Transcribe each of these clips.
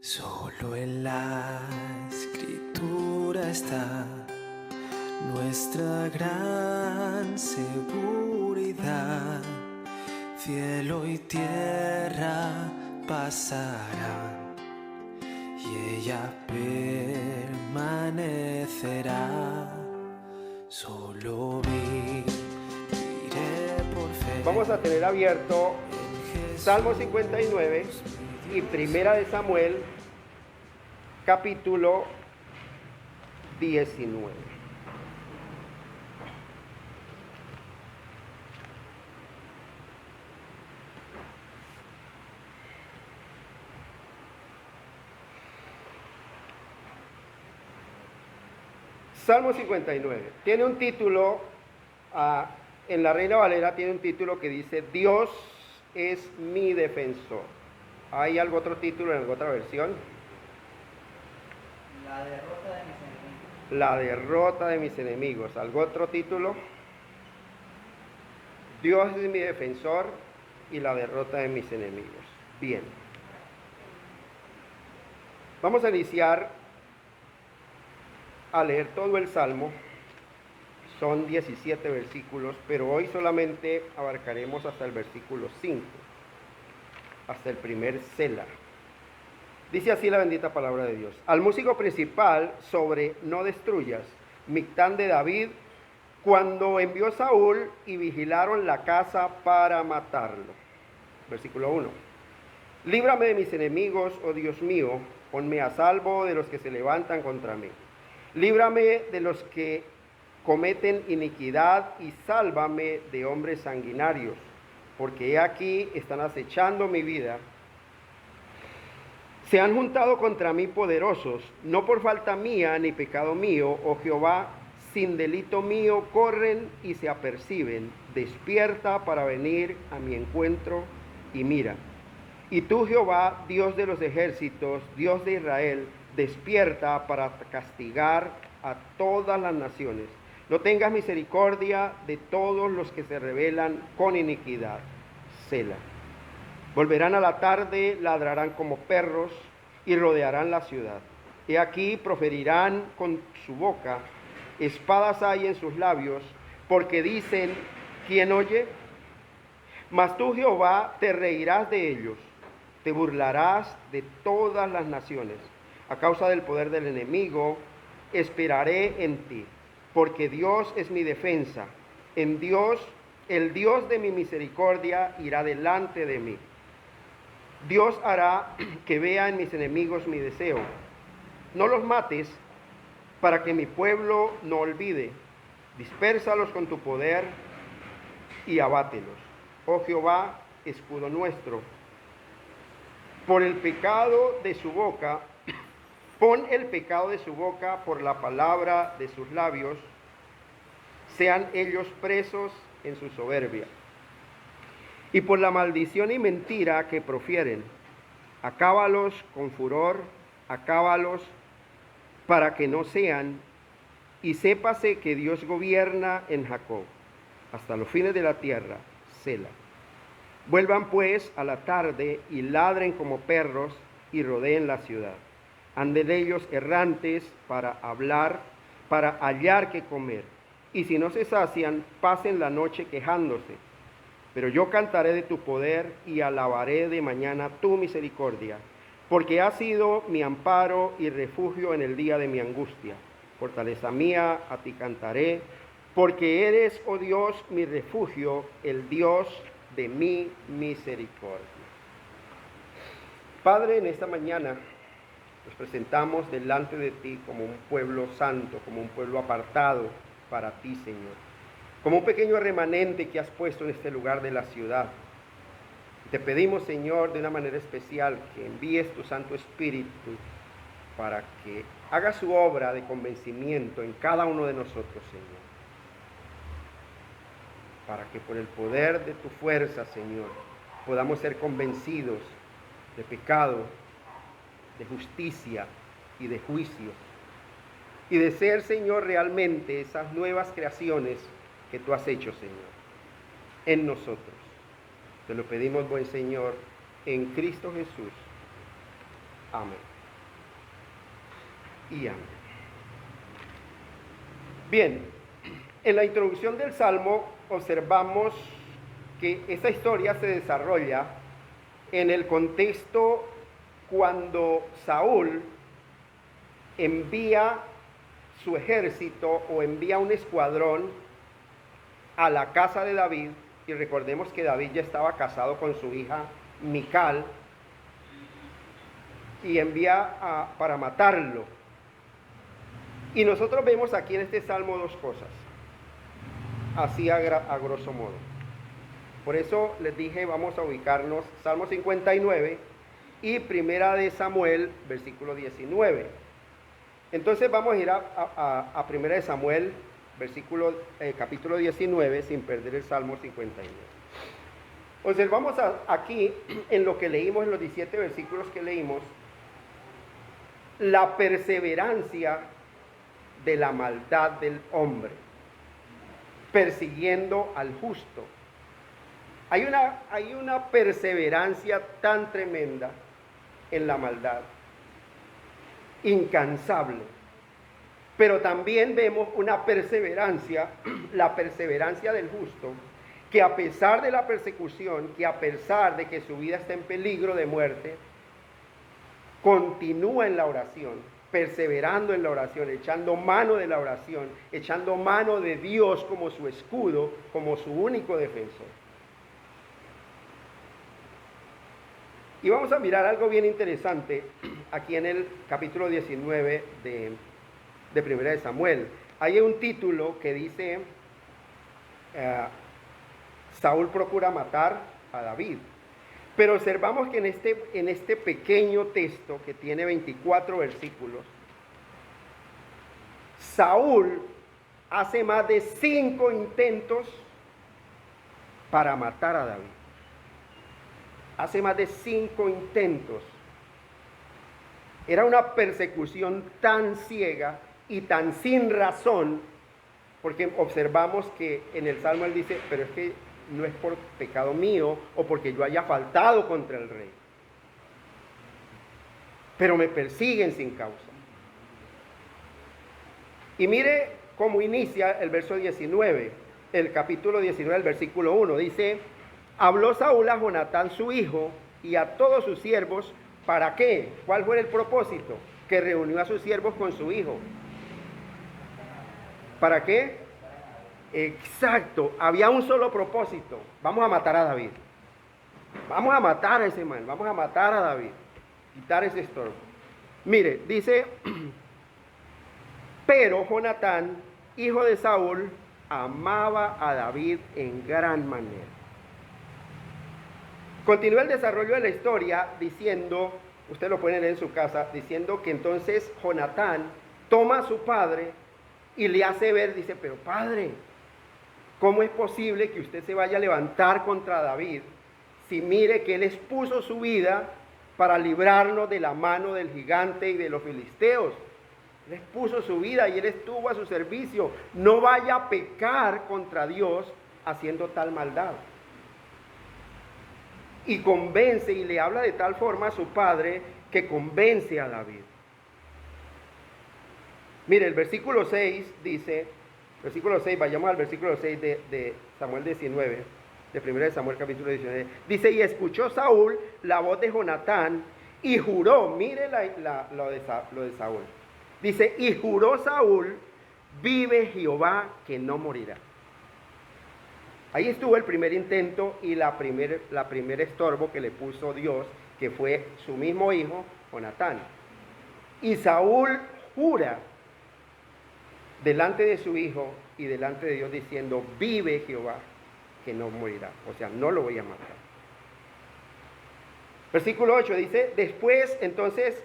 Solo en la escritura está nuestra gran seguridad. Cielo y tierra pasarán y ella permanecerá. Solo viviré por fe. Vamos a tener abierto Salmo 59 y Primera de Samuel, capítulo 19. Salmo 59 tiene un título, en la Reina Valera tiene un título que dice: Dios es mi defensor. ¿Hay algún otro título en alguna otra versión? La derrota de mis enemigos. La derrota de mis enemigos. ¿Algún otro título? Dios es mi defensor y la derrota de mis enemigos. Bien. Vamos a iniciar a leer todo el Salmo. Son 17 versículos, pero hoy solamente abarcaremos hasta el versículo 5, hasta el primer Selah. Dice así la bendita palabra de Dios: al músico principal sobre no destruyas, Mictán de David, cuando envió Saúl y vigilaron la casa para matarlo. Versículo 1. Líbrame de mis enemigos, oh Dios mío, ponme a salvo de los que se levantan contra mí. Líbrame de los que cometen iniquidad y sálvame de hombres sanguinarios, porque he aquí están acechando mi vida. Se han juntado contra mí poderosos, no por falta mía ni pecado mío, oh Jehová, sin delito mío corren y se aperciben. Despierta para venir a mi encuentro y mira. Y tú, Jehová, Dios de los ejércitos, Dios de Israel, despierta para castigar a todas las naciones. No tengas misericordia de todos los que se rebelan con iniquidad. Selah. Volverán a la tarde, ladrarán como perros y rodearán la ciudad. He aquí proferirán con su boca, espadas hay en sus labios, porque dicen: ¿quién oye? Mas tú, Jehová, te reirás de ellos, te burlarás de todas las naciones. A causa del poder del enemigo, esperaré en ti, porque Dios es mi defensa. En Dios, el Dios de mi misericordia, irá delante de mí. Dios hará que vea en mis enemigos mi deseo. No los mates, para que mi pueblo no olvide. Dispérsalos con tu poder y abátelos. Oh Jehová, escudo nuestro. Por el pecado de su boca, pon el pecado de su boca por la palabra de sus labios. Sean ellos presos en su soberbia. Y por la maldición y mentira que profieren, acábalos con furor, acábalos para que no sean, y sépase que Dios gobierna en Jacob, hasta los fines de la tierra. Selah. Vuelvan pues a la tarde y ladren como perros y rodeen la ciudad. Anden ellos errantes para hablar, para hallar que comer. Y si no se sacian, pasen la noche quejándose. Pero yo cantaré de tu poder y alabaré de mañana tu misericordia, porque has sido mi amparo y refugio en el día de mi angustia. Fortaleza mía, a ti cantaré, porque eres, oh Dios, mi refugio, el Dios de mi misericordia. Padre, en esta mañana nos presentamos delante de ti como un pueblo santo, como un pueblo apartado para ti, Señor. Como un pequeño remanente que has puesto en este lugar de la ciudad. Te pedimos, Señor, de una manera especial que envíes tu Santo Espíritu para que haga su obra de convencimiento en cada uno de nosotros, Señor. Para que por el poder de tu fuerza, Señor, podamos ser convencidos de pecado, de justicia y de juicio. Y de ser, Señor, realmente esas nuevas creaciones que tú has hecho, Señor, en nosotros. Te lo pedimos, buen Señor, en Cristo Jesús. Amén. y amén. Bien, en la introducción del Salmo observamos que esta historia se desarrolla en el contexto cuando Saúl envía su ejército o envía un escuadrón a la casa de David, y recordemos que David ya estaba casado con su hija Mical, y envía para matarlo. Y nosotros vemos aquí en este salmo dos cosas, así a grosso modo. Por eso les dije, vamos a ubicarnos Salmo 59 y Primera de Samuel, versículo 19. Entonces vamos a ir a Primera de Samuel, capítulo 19, sin perder el Salmo 59. Observamos aquí, en lo que leímos, en los 17 versículos que leímos, la perseverancia de la maldad del hombre, persiguiendo al justo. Hay una perseverancia tan tremenda en la maldad, incansable. Pero también vemos una perseverancia, la perseverancia del justo, que a pesar de la persecución, que a pesar de que su vida está en peligro de muerte, continúa en la oración, perseverando en la oración, echando mano de la oración, echando mano de Dios como su escudo, como su único defensor. Y vamos a mirar algo bien interesante aquí en el capítulo 19 de Primera de Samuel. Hay un título que dice, Saúl procura matar a David. Pero observamos que en este pequeño texto que tiene 24 versículos, Saúl hace más de 5 intentos para matar a David. Hace más de 5 intentos. Era una persecución tan ciega y tan sin razón, porque observamos que en el Salmo él dice, pero es que no es por pecado mío o porque yo haya faltado contra el rey, pero me persiguen sin causa. Y mire cómo inicia el verso 19, el capítulo 19, el versículo 1, dice, habló Saúl a Jonatán su hijo y a todos sus siervos, ¿para qué? ¿Cuál fue el propósito? Que reunió a sus siervos con su hijo. ¿Para qué? Exacto, había un solo propósito. Vamos a matar a David. Vamos a matar a ese man, vamos a matar a David. Quitar ese estorbo. Mire, dice, pero Jonatán, hijo de Saúl, amaba a David en gran manera. Continúa el desarrollo de la historia diciendo, usted lo puede leer en su casa, diciendo que entonces Jonatán toma a su padre y le hace ver, dice, pero padre, ¿cómo es posible que usted se vaya a levantar contra David si mire que él expuso su vida para librarnos de la mano del gigante y de los filisteos? Él expuso su vida y él estuvo a su servicio. No vaya a pecar contra Dios haciendo tal maldad. Y convence y le habla de tal forma a su padre que convence a David. Mire, el versículo 6 dice, versículo 6, vayamos al versículo 6 de Samuel 19, de 1 de Samuel capítulo 19. Dice, y escuchó Saúl la voz de Jonatán y juró, mire lo de Saúl. Dice, y juró Saúl, vive Jehová que no morirá. Ahí estuvo el primer intento y la primer estorbo que le puso Dios, que fue su mismo hijo, Jonatán. Y Saúl jura delante de su hijo y delante de Dios diciendo, vive Jehová que no morirá. O sea, no lo voy a matar. Versículo 8 dice, después entonces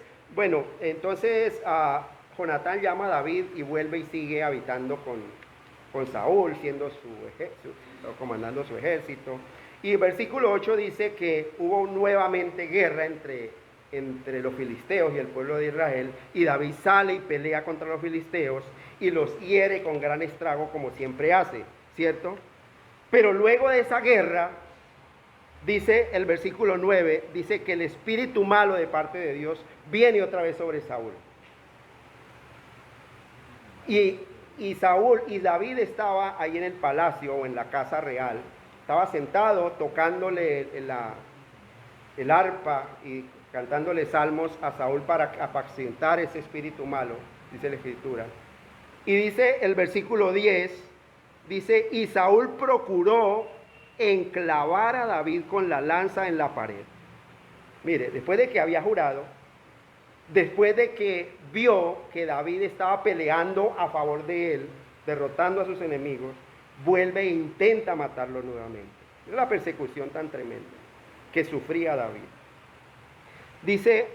Jonatán llama a David y vuelve y sigue habitando con Saúl, siendo comandando su ejército. Y versículo 8 dice que hubo nuevamente guerra entre los filisteos y el pueblo de Israel, y David sale y pelea contra los filisteos y los hiere con gran estrago como siempre hace, ¿cierto? Pero luego de esa guerra, dice el versículo 9, dice que el espíritu malo de parte de Dios viene otra vez sobre Saúl. Y Saúl y David estaba ahí en el palacio o en la casa real. Estaba sentado tocándole el arpa y cantándole salmos a Saúl para apacentar ese espíritu malo, dice la Escritura. Y dice el versículo 10, dice, y Saúl procuró enclavar a David con la lanza en la pared. Mire, después de que había jurado, después de que vio que David estaba peleando a favor de él, derrotando a sus enemigos, vuelve e intenta matarlo nuevamente. Es la persecución tan tremenda que sufría David. Dice,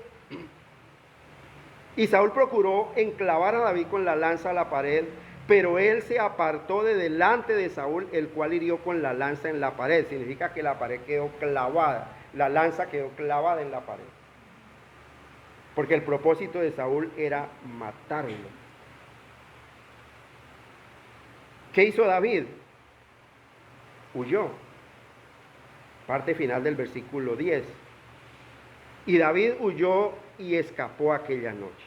y Saúl procuró enclavar a David con la lanza a la pared, pero él se apartó de delante de Saúl, el cual hirió con la lanza en la pared. Significa que la pared quedó clavada, la lanza quedó clavada en la pared. Porque el propósito de Saúl era matarlo. ¿Qué hizo David? Huyó. Parte final del versículo 10. Y David huyó y escapó aquella noche.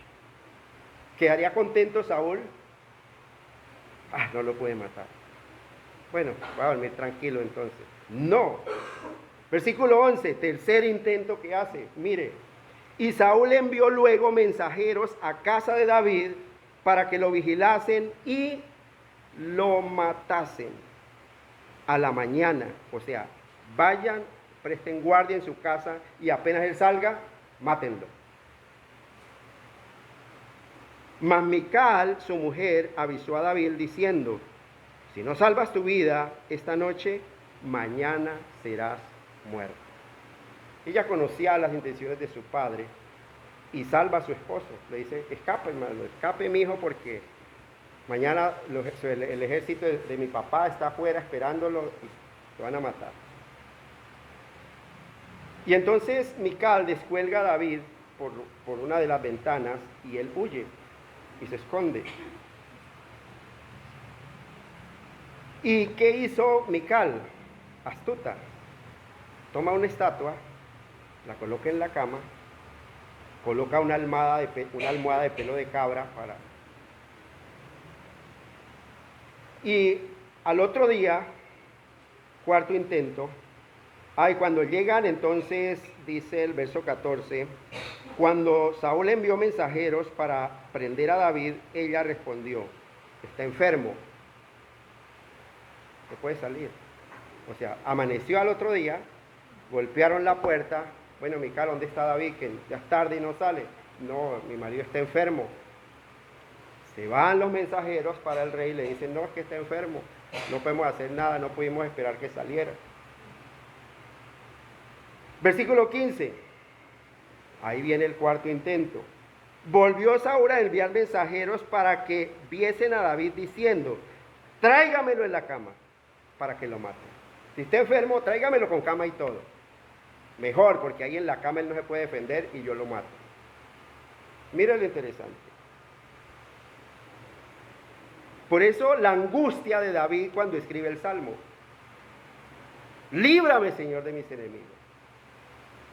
¿Quedaría contento Saúl? No lo puede matar. Bueno, voy a dormir tranquilo entonces. No. Versículo 11, tercer intento que hace. Mire, y Saúl envió luego mensajeros a casa de David para que lo vigilasen y lo matasen a la mañana. O sea, vayan, presten guardia en su casa y apenas él salga, mátenlo. Mas Mical, su mujer, avisó a David diciendo, si no salvas tu vida esta noche, mañana serás muerto. Ella conocía las intenciones de su padre y salva a su esposo. Le dice, escape hermano, escape mi hijo porque mañana el ejército de mi papá está afuera esperándolo y te van a matar. Y entonces Mical descuelga a David por una de las ventanas y él huye y se esconde. ¿Y qué hizo Mical? Astuta. Toma una estatua, la coloca en la cama, coloca una almohada de pelo de cabra y al otro día, cuarto intento, cuando llegan entonces, dice el verso 14, cuando Saúl envió mensajeros para prender a David, ella respondió, está enfermo, no puede salir. O sea, amaneció al otro día, golpearon la puerta, bueno, Mical, ¿dónde está David? Que ya es tarde y no sale. No, mi marido está enfermo. Se van los mensajeros para el rey y le dicen, no, es que está enfermo, no podemos hacer nada, no pudimos esperar que saliera. Versículo 15, ahí viene el cuarto intento. Volvió Saúl a enviar mensajeros para que viesen a David diciendo, tráigamelo en la cama para que lo maten. Si está enfermo, tráigamelo con cama y todo. Mejor, porque ahí en la cama él no se puede defender y yo lo mato. Mira lo interesante. Por eso la angustia de David cuando escribe el Salmo. Líbrame, Señor, de mis enemigos.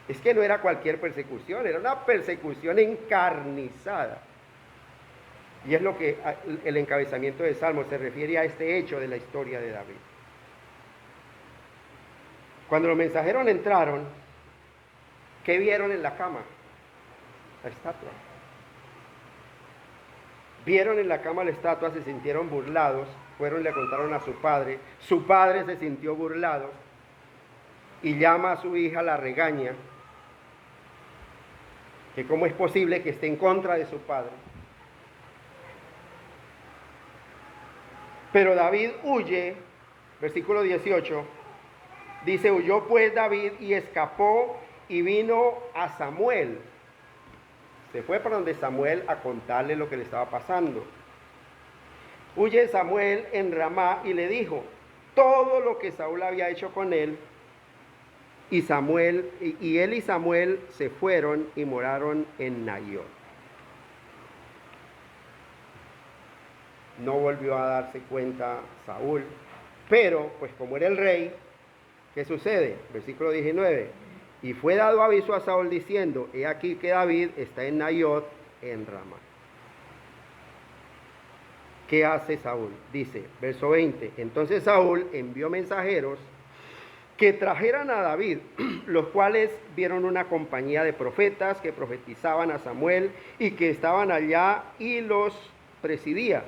Es que no era cualquier persecución, era una persecución encarnizada. Y es lo que el encabezamiento del Salmo se refiere a este hecho de la historia de David. Cuando los mensajeros entraron, ¿qué vieron en la cama? La estatua. Vieron en la cama la estatua, se sintieron burlados, fueron y le contaron a su padre se sintió burlado y llama a su hija, la regaña, que cómo es posible que esté en contra de su padre. Pero David huye, versículo 18, dice, huyó pues David y escapó y vino a Samuel. Se fue para donde Samuel a contarle lo que le estaba pasando. Huye Samuel en Ramá y le dijo todo lo que Saúl había hecho con él. Y él y Samuel se fueron y moraron en Naiot. No volvió a darse cuenta Saúl, pero pues como era el rey, ¿qué sucede? Versículo 19. Y fue dado aviso a Saúl diciendo, he aquí que David está en Naiot, en Ramá. ¿qué hace Saúl? Dice, verso 20, entonces Saúl envió mensajeros que trajeran a David, los cuales vieron una compañía de profetas que profetizaban a Samuel y que estaban allá y los presidía.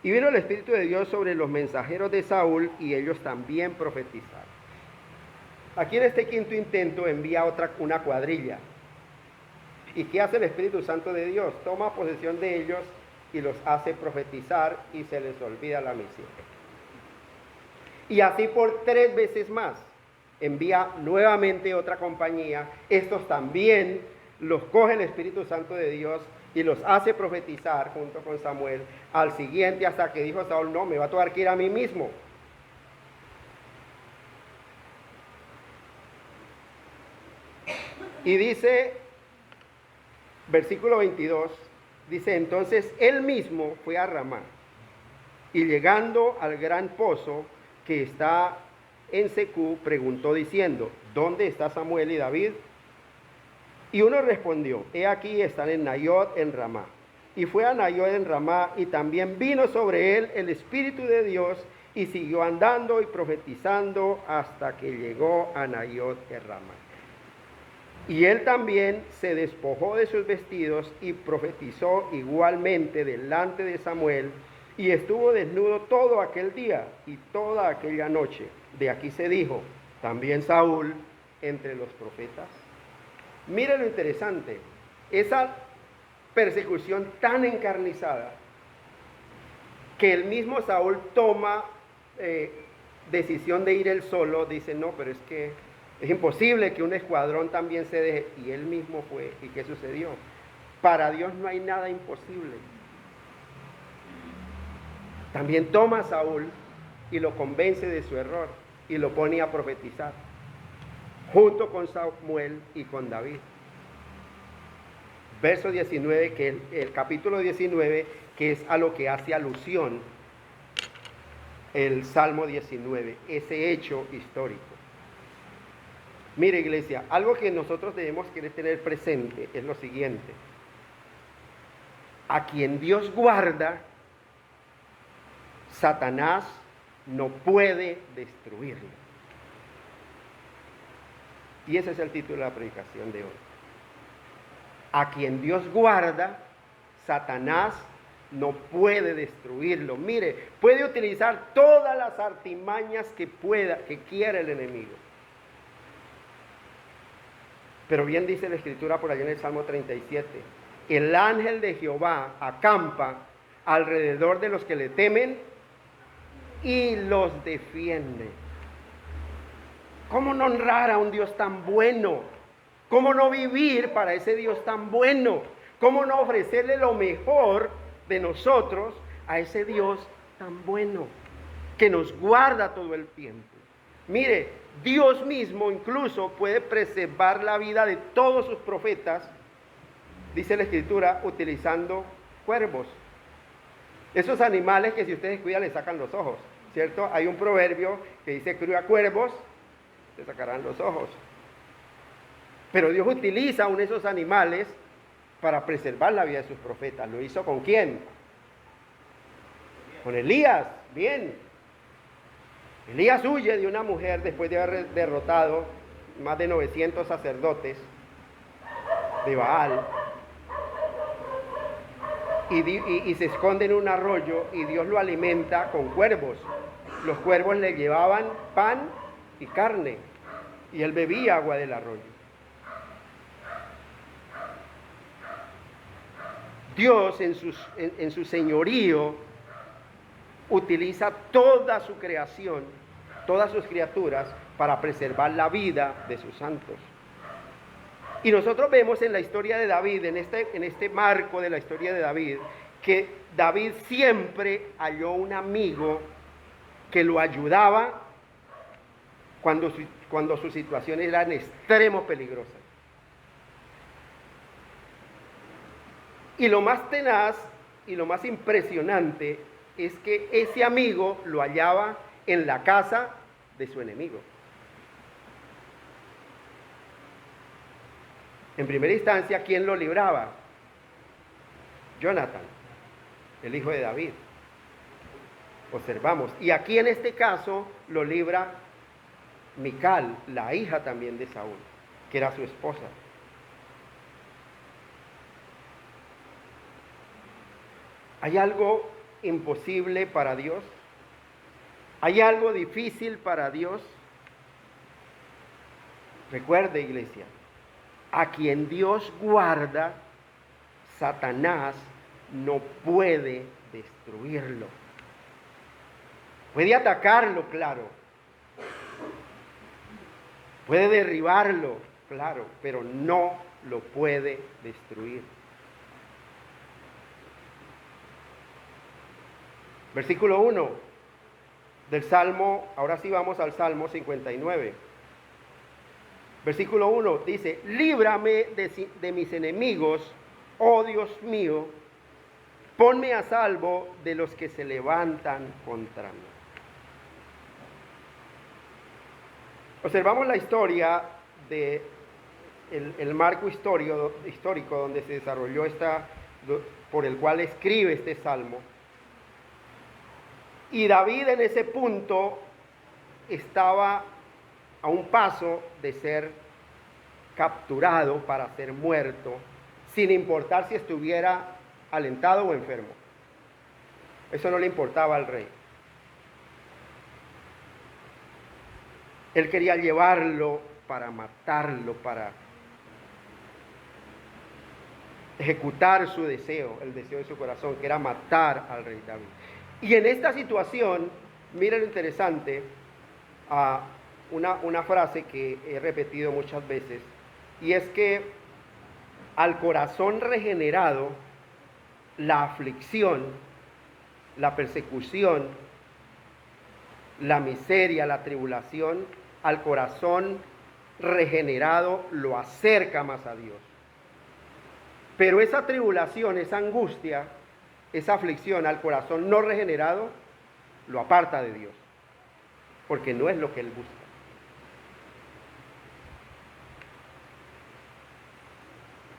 Y vino el Espíritu de Dios sobre los mensajeros de Saúl y ellos también profetizaron. Aquí en este quinto intento envía una cuadrilla. ¿Y qué hace el Espíritu Santo de Dios? Toma posesión de ellos y los hace profetizar y se les olvida la misión. Y así por 3 veces más. Envía nuevamente otra compañía. Estos también los coge el Espíritu Santo de Dios y los hace profetizar junto con Samuel al siguiente, hasta que dijo Saúl, no, me va a tocar que ir a mí mismo. Y dice, versículo 22, dice, entonces él mismo fue a Ramá, y llegando al gran pozo que está en Secú, preguntó diciendo, ¿dónde está Samuel y David? Y uno respondió, he aquí están en Nayot en Ramá. Y fue a Nayot en Ramá, y también vino sobre él el Espíritu de Dios, y siguió andando y profetizando hasta que llegó a Nayot en Ramá. Y él también se despojó de sus vestidos y profetizó igualmente delante de Samuel, y estuvo desnudo todo aquel día y toda aquella noche. De aquí se dijo, también Saúl entre los profetas. Mire lo interesante, esa persecución tan encarnizada, que el mismo Saúl toma decisión de ir él solo, dice, no, pero es que es imposible que un escuadrón también se deje, y él mismo fue. ¿Y qué sucedió? Para Dios no hay nada imposible. También toma a Saúl y lo convence de su error y lo pone a profetizar, junto con Samuel y con David. Verso 19, que el capítulo 19, que es a lo que hace alusión el Salmo 19, ese hecho histórico. Mire, iglesia, algo que nosotros debemos querer tener presente es lo siguiente. A quien Dios guarda, Satanás no puede destruirlo. Y ese es el título de la predicación de hoy. A quien Dios guarda, Satanás no puede destruirlo. Mire, puede utilizar todas las artimañas que quiera el enemigo. Pero bien dice la Escritura por allá en el Salmo 37, el ángel de Jehová acampa alrededor de los que le temen y los defiende. ¿Cómo no honrar a un Dios tan bueno? ¿Cómo no vivir para ese Dios tan bueno? ¿Cómo no ofrecerle lo mejor de nosotros a ese Dios tan bueno, que nos guarda todo el tiempo? Mire, Dios mismo incluso puede preservar la vida de todos sus profetas, dice la Escritura, utilizando cuervos. Esos animales que si ustedes cuidan les sacan los ojos, ¿cierto? Hay un proverbio que dice, cría cuervos, te sacarán los ojos. Pero Dios utiliza aún esos animales para preservar la vida de sus profetas. ¿Lo hizo con quién? Con Elías, bien. Elías huye de una mujer después de haber derrotado más de 900 sacerdotes de Baal. Y se esconde en un arroyo y Dios lo alimenta con cuervos. Los cuervos le llevaban pan y carne y él bebía agua del arroyo. Dios en su señorío utiliza toda su creación, todas sus criaturas, para preservar la vida de sus santos. Y nosotros vemos en la historia de David, en este marco de la historia de David, que David siempre halló un amigo que lo ayudaba cuando sus situaciones eran extremo peligrosas. Y lo más tenaz y lo más impresionante es que ese amigo lo hallaba en la casa de su enemigo. En primera instancia, ¿quién lo libraba? Jonathan, el hijo de David. Observamos. Y aquí en este caso lo libra Mical, la hija también de Saúl, que era su esposa. ¿Hay algo imposible para Dios? ¿Hay algo difícil para Dios? Recuerde, iglesia, a quien Dios guarda, Satanás no puede destruirlo. Puede atacarlo, claro. Puede derribarlo, claro, pero no lo puede destruir. Versículo 1 del Salmo, ahora sí vamos al Salmo 59. Versículo 1 dice, líbrame de mis enemigos, oh Dios mío, ponme a salvo de los que se levantan contra mí. Observamos la historia de el marco histórico donde se desarrolló por el cual escribe este salmo. Y David en ese punto estaba a un paso de ser capturado para ser muerto, sin importar si estuviera alentado o enfermo. Eso no le importaba al rey. Él quería llevarlo para matarlo, para ejecutar su deseo, el deseo de su corazón, que era matar al rey David. Y en esta situación, miren lo interesante, una frase que he repetido muchas veces, y es que al corazón regenerado, la aflicción, la persecución, la miseria, la tribulación, al corazón regenerado lo acerca más a Dios. Pero esa tribulación, esa angustia, esa aflicción al corazón no regenerado lo aparta de Dios, porque no es lo que Él busca.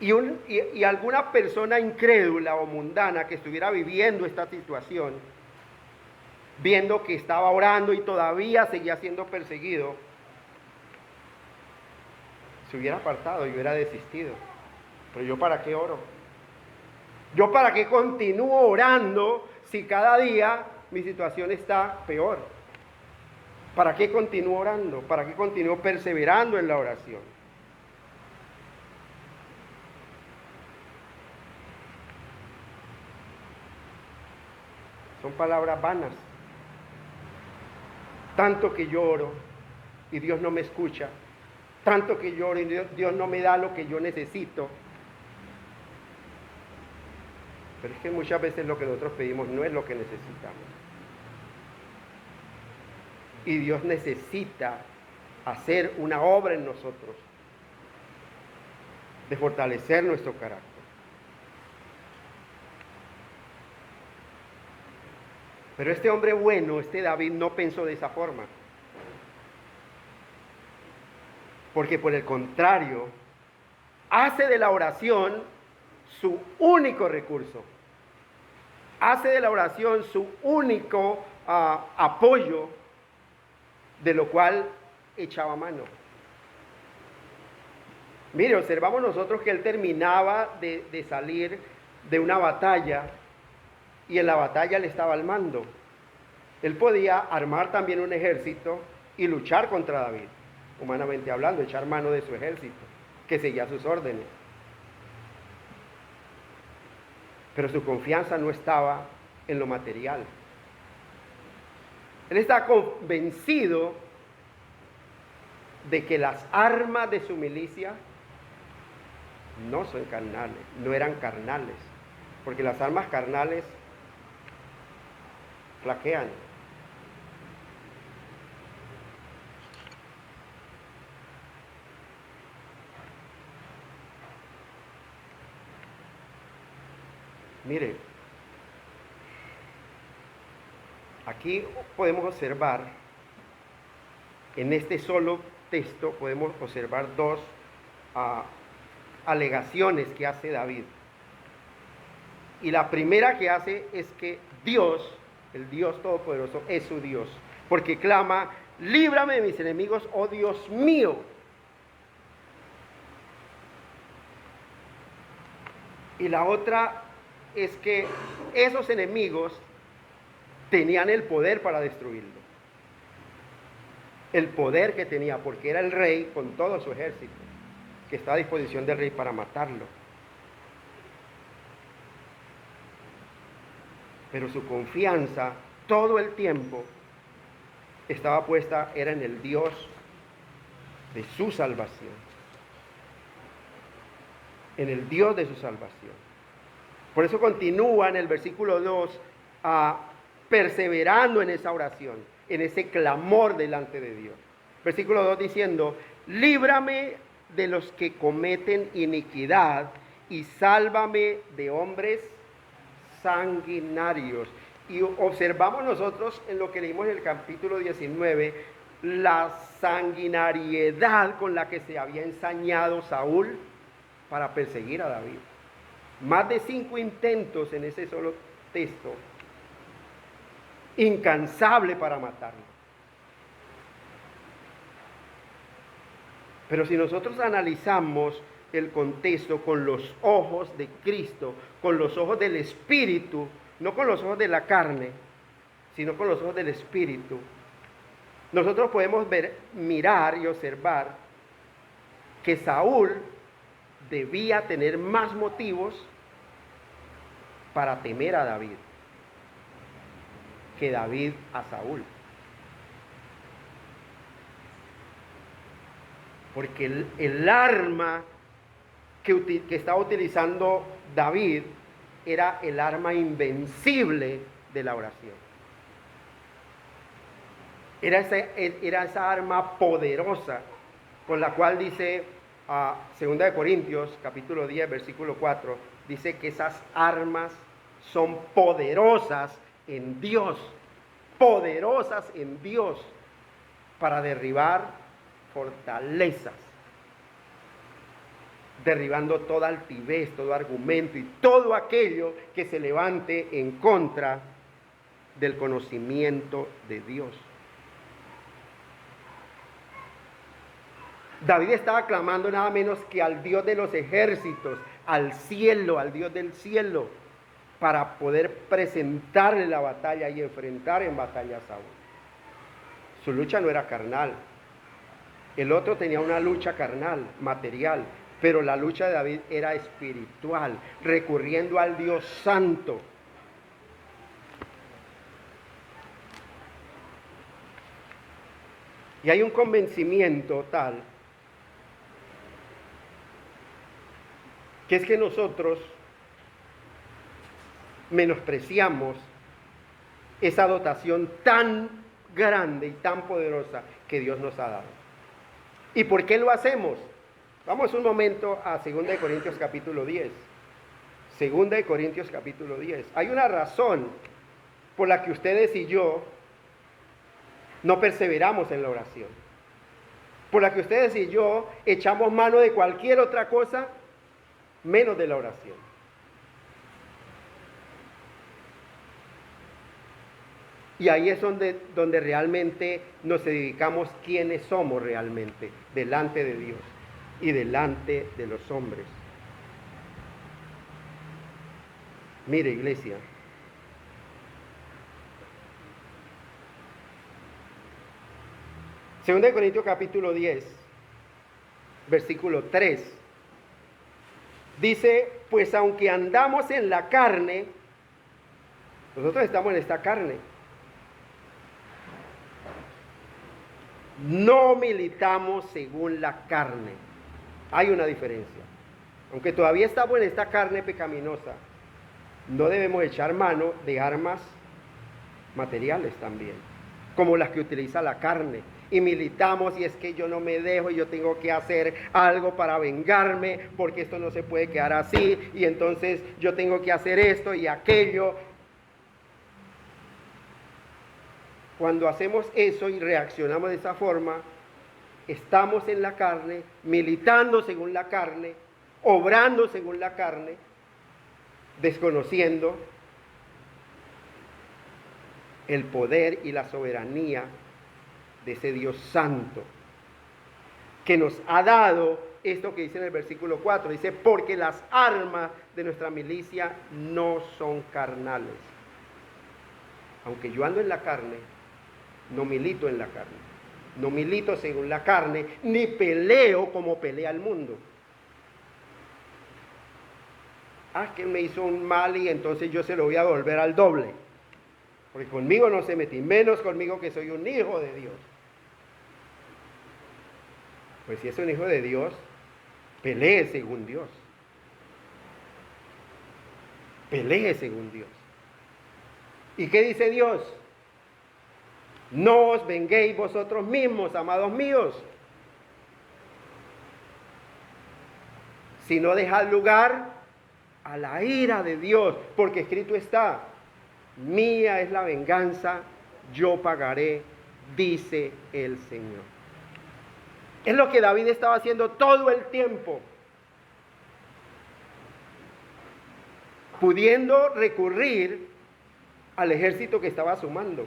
Y alguna persona incrédula o mundana que estuviera viviendo esta situación, viendo que estaba orando y todavía seguía siendo perseguido, se hubiera apartado y hubiera desistido. Pero ¿yo para qué oro? ¿Yo para qué continúo orando si cada día mi situación está peor? ¿Para qué continúo orando? ¿Para qué continúo perseverando en la oración? Son palabras vanas. Tanto que lloro y Dios no me escucha. Tanto que lloro y Dios no me da lo que yo necesito. Pero es que muchas veces lo que nosotros pedimos no es lo que necesitamos. Y Dios necesita hacer una obra en nosotros de fortalecer nuestro carácter. Pero este hombre bueno, este David, no pensó de esa forma. Porque por el contrario, hace de la oración su único recurso. Hace de la oración su único apoyo, de lo cual echaba mano. Mire, observamos nosotros que él terminaba de salir de una batalla y en la batalla él estaba al mando. Él podía armar también un ejército y luchar contra David, humanamente hablando, echar mano de su ejército, que seguía sus órdenes. Pero su confianza no estaba en lo material. Él estaba convencido de que las armas de su milicia no son carnales, no eran carnales, porque las armas carnales flaquean. Mire, aquí podemos observar, en este solo texto podemos observar dos alegaciones que hace David. Y la primera que hace es que Dios El Dios Todopoderoso es su Dios, porque clama, líbrame de mis enemigos, oh Dios mío. Y la otra es que esos enemigos tenían el poder para destruirlo. El poder que tenía, porque era el rey con todo su ejército, que está a disposición del rey para matarlo. Pero su confianza todo el tiempo estaba puesta, era en el Dios de su salvación. En el Dios de su salvación. Por eso continúa en el versículo 2 perseverando en esa oración, en ese clamor delante de Dios. Versículo 2 diciendo, líbrame de los que cometen iniquidad y sálvame de hombres sanguinarios. Y observamos nosotros en lo que leímos en el capítulo 19, la sanguinariedad con la que se había ensañado Saúl para perseguir a David. Más de 5 intentos en ese solo texto, incansable para matarlo. Pero si nosotros analizamos el contexto con los ojos de Cristo, con los ojos del Espíritu, no con los ojos de la carne, sino con los ojos del Espíritu, nosotros podemos mirar y observar que Saúl debía tener más motivos para temer a David que David a Saúl. Porque el arma que estaba utilizando David era el arma invencible de la oración. Era esa arma poderosa con la cual dice 2 de Corintios capítulo 10 versículo 4, dice que esas armas son poderosas en Dios para derribar fortalezas, derribando toda altivez, todo argumento y todo aquello que se levante en contra del conocimiento de Dios. David estaba clamando nada menos que al Dios de los ejércitos, al cielo, al Dios del cielo, para poder presentarle la batalla y enfrentar en batalla a Saúl. Su lucha no era carnal. El otro tenía una lucha carnal, material, pero la lucha de David era espiritual, recurriendo al Dios santo. Y hay un convencimiento tal, que es que nosotros menospreciamos esa dotación tan grande y tan poderosa que Dios nos ha dado. ¿Y por qué lo hacemos? Vamos un momento a 2 de Corintios capítulo 10. 2 de Corintios capítulo 10. Hay una razón por la que ustedes y yo no perseveramos en la oración. Por la que ustedes y yo echamos mano de cualquier otra cosa menos de la oración. Y ahí es donde realmente nos dedicamos quiénes somos realmente delante de Dios y delante de los hombres. Mire, iglesia, Segunda de Corintios capítulo 10, versículo 3. Dice, pues aunque andamos en la carne, nosotros estamos en esta carne. No militamos según la carne. Hay una diferencia. Aunque todavía estamos en esta carne pecaminosa, no debemos echar mano de armas materiales también, como las que utiliza la carne. Y militamos, y es que yo no me dejo, y yo tengo que hacer algo para vengarme, porque esto no se puede quedar así, y entonces yo tengo que hacer esto y aquello. Cuando hacemos eso y reaccionamos de esa forma, estamos en la carne, militando según la carne, obrando según la carne, desconociendo el poder y la soberanía de ese Dios santo, que nos ha dado esto que dice en el versículo 4. Dice, porque las armas de nuestra milicia no son carnales. Aunque yo ando en la carne, no milito en la carne. No milito según la carne, ni peleo como pelea el mundo. Ah, que me hizo un mal y entonces yo se lo voy a devolver al doble. Porque conmigo no se metí, menos conmigo que soy un hijo de Dios. Pues si es un hijo de Dios, pelee según Dios. Pelee según Dios. ¿Y qué dice Dios? No os venguéis vosotros mismos, amados míos, sino dejad lugar a la ira de Dios, porque escrito está, mía es la venganza, yo pagaré, dice el Señor. Es lo que David estaba haciendo todo el tiempo, pudiendo recurrir al ejército que estaba sumando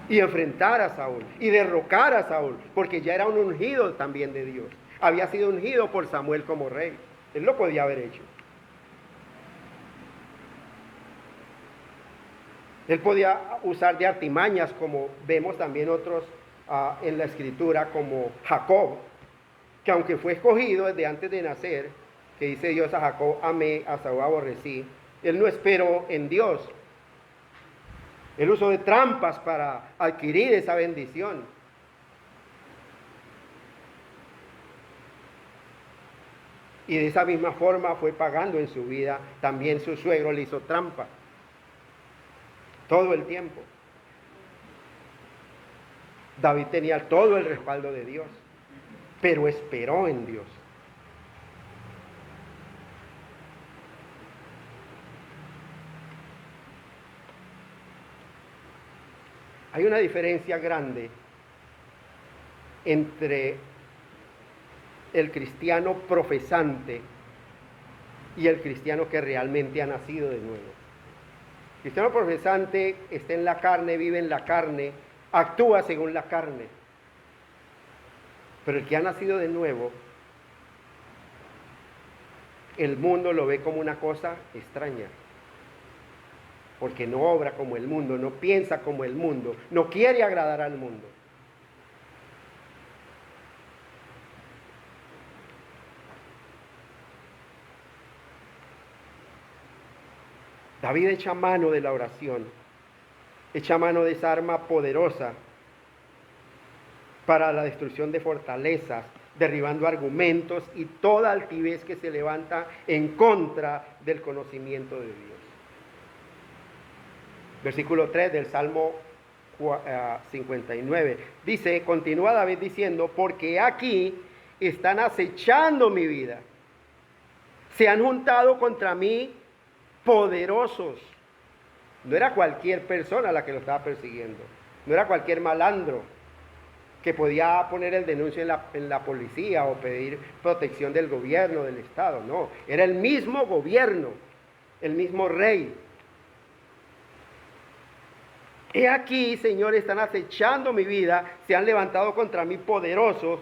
y enfrentar a Saúl y derrocar a Saúl, porque ya era un ungido también de Dios. Había sido ungido por Samuel como rey. Él lo podía haber hecho. Él podía usar de artimañas, como vemos también otros en la escritura, como Jacob, que aunque fue escogido desde antes de nacer, que dice Dios a Jacob amé, a Saúl aborrecí, él no esperó en Dios. Él usó de trampas para adquirir esa bendición. Y de esa misma forma fue pagando en su vida. También su suegro le hizo trampa. Todo el tiempo. David tenía todo el respaldo de Dios, pero esperó en Dios. Hay una diferencia grande entre el cristiano profesante y el cristiano que realmente ha nacido de nuevo. El cristiano profesante está en la carne, vive en la carne, actúa según la carne. Pero el que ha nacido de nuevo, el mundo lo ve como una cosa extraña. Porque no obra como el mundo, no piensa como el mundo, no quiere agradar al mundo. David echa mano de la oración, echa mano de esa arma poderosa para la destrucción de fortalezas, derribando argumentos y toda altivez que se levanta en contra del conocimiento de Dios. Versículo 3 del Salmo 59. Dice, continúa David diciendo, porque aquí están acechando mi vida. Se han juntado contra mí poderosos. No era cualquier persona la que lo estaba persiguiendo. No era cualquier malandro que podía poner el denuncio en la policía o pedir protección del gobierno, del Estado. No, era el mismo gobierno, el mismo rey. He aquí, Señor, están acechando mi vida, se han levantado contra mí poderosos,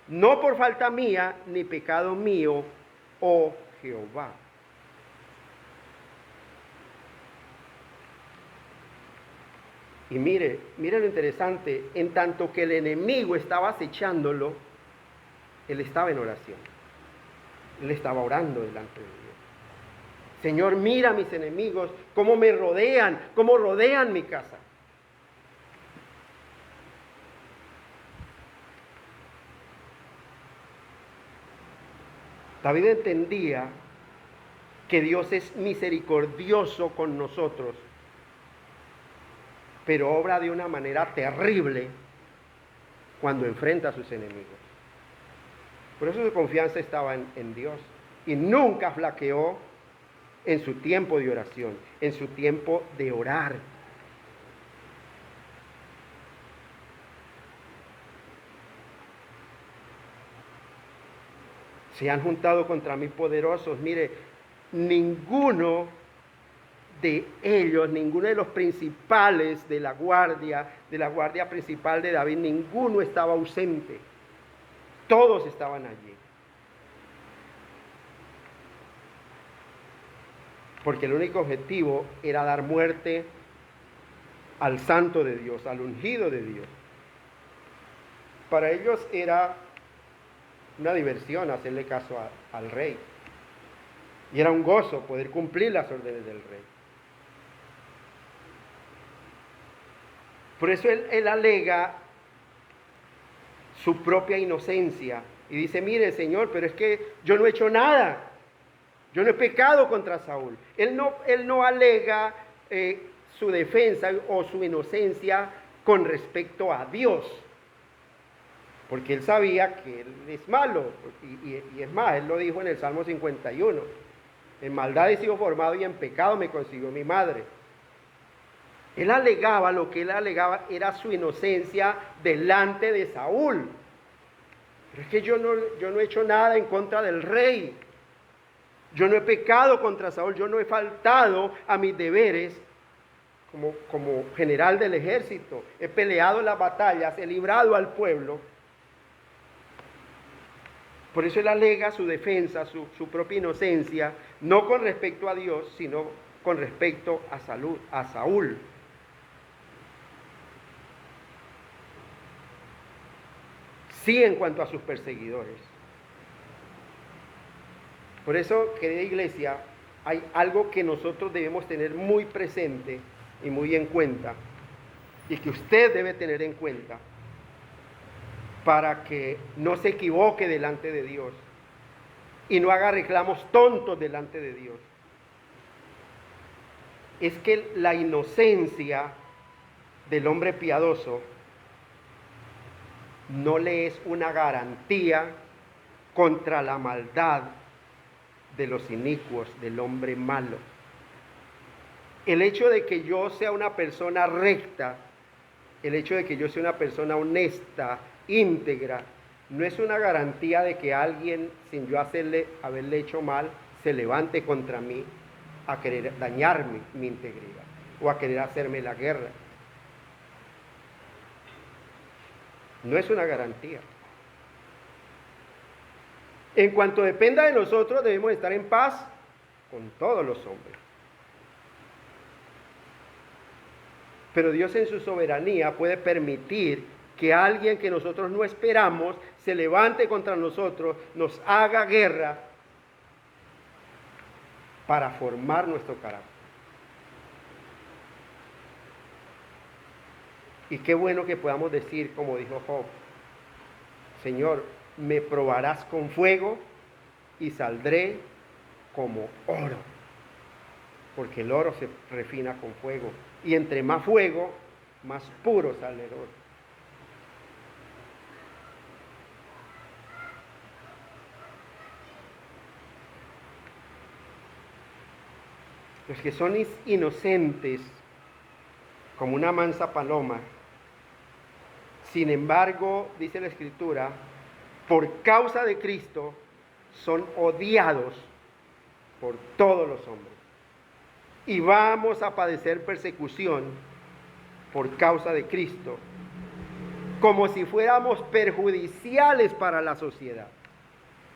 no por falta mía ni pecado mío, oh Jehová. Y mire lo interesante, en tanto que el enemigo estaba acechándolo, él estaba en oración. Él estaba orando delante de Dios. Señor, mira a mis enemigos, cómo me rodean, cómo rodean mi casa. David entendía que Dios es misericordioso con nosotros, pero obra de una manera terrible cuando enfrenta a sus enemigos. Por eso su confianza estaba en Dios y nunca flaqueó en su tiempo de oración, en su tiempo de orar. Se han juntado contra mí poderosos. Mire, ninguno de ellos, ninguno de los principales de la guardia principal de David, ninguno estaba ausente. Todos estaban allí. Porque el único objetivo era dar muerte al santo de Dios, al ungido de Dios. Para ellos era una diversión hacerle caso al rey. Y era un gozo poder cumplir las órdenes del rey. Por eso él alega su propia inocencia y dice, mire Señor, pero es que yo no he hecho nada. Yo no he pecado contra Saúl. Él no alega su defensa o su inocencia con respecto a Dios. Porque él sabía que él es malo. Y es más, él lo dijo en el Salmo 51. En maldad he sido formado y en pecado me concibió mi madre. Lo que él alegaba era su inocencia delante de Saúl. Pero es que yo no he hecho nada en contra del rey. Yo no he pecado contra Saúl, yo no he faltado a mis deberes como general del ejército. He peleado las batallas, he librado al pueblo. Por eso él alega su defensa, su propia inocencia, no con respecto a Dios, sino con respecto a Saúl. Sí, en cuanto a sus perseguidores. Por eso, querida iglesia, hay algo que nosotros debemos tener muy presente y muy en cuenta, y que usted debe tener en cuenta, para que no se equivoque delante de Dios y no haga reclamos tontos delante de Dios. Es que la inocencia del hombre piadoso no le es una garantía contra la maldad de los inicuos, del hombre malo. El hecho de que yo sea una persona recta, el hecho de que yo sea una persona honesta, íntegra, no es una garantía de que alguien, sin yo haberle hecho mal, se levante contra mí a querer dañar mi integridad o a querer hacerme la guerra. No es una garantía. En cuanto dependa de nosotros, debemos estar en paz con todos los hombres. Pero Dios en su soberanía puede permitir que alguien que nosotros no esperamos se levante contra nosotros, nos haga guerra para formar nuestro carácter. Y qué bueno que podamos decir, como dijo Job, Señor, me probarás con fuego y saldré como oro. Porque el oro se refina con fuego. Y entre más fuego, más puro sale el oro. Los que son inocentes, como una mansa paloma, sin embargo, dice la Escritura, por causa de Cristo, son odiados por todos los hombres. Y vamos a padecer persecución por causa de Cristo, como si fuéramos perjudiciales para la sociedad.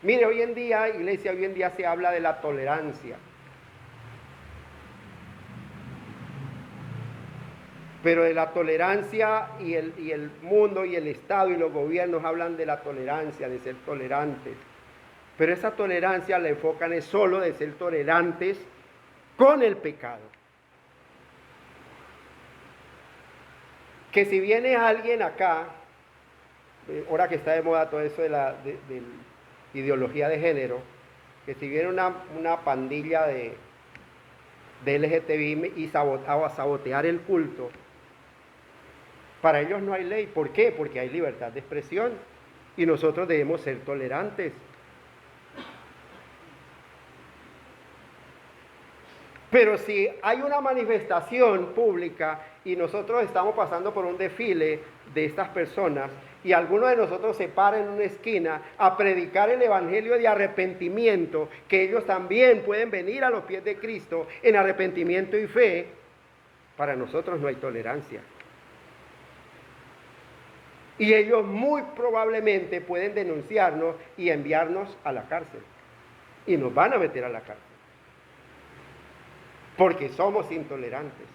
Mire, hoy en día, iglesia, hoy en día se habla de la tolerancia. Pero de la tolerancia y el mundo y el Estado y los gobiernos hablan de la tolerancia, de ser tolerantes. Pero esa tolerancia la enfocan es solo de ser tolerantes con el pecado. Que si viene alguien acá, ahora que está de moda todo eso de la ideología de género, que si viene una pandilla de LGTBI y a sabotear el culto, para ellos no hay ley. ¿Por qué? Porque hay libertad de expresión y nosotros debemos ser tolerantes. Pero si hay una manifestación pública y nosotros estamos pasando por un desfile de estas personas y alguno de nosotros se para en una esquina a predicar el evangelio de arrepentimiento, que ellos también pueden venir a los pies de Cristo en arrepentimiento y fe, para nosotros no hay tolerancia. Y ellos muy probablemente pueden denunciarnos y enviarnos a la cárcel. Y nos van a meter a la cárcel. Porque somos intolerantes.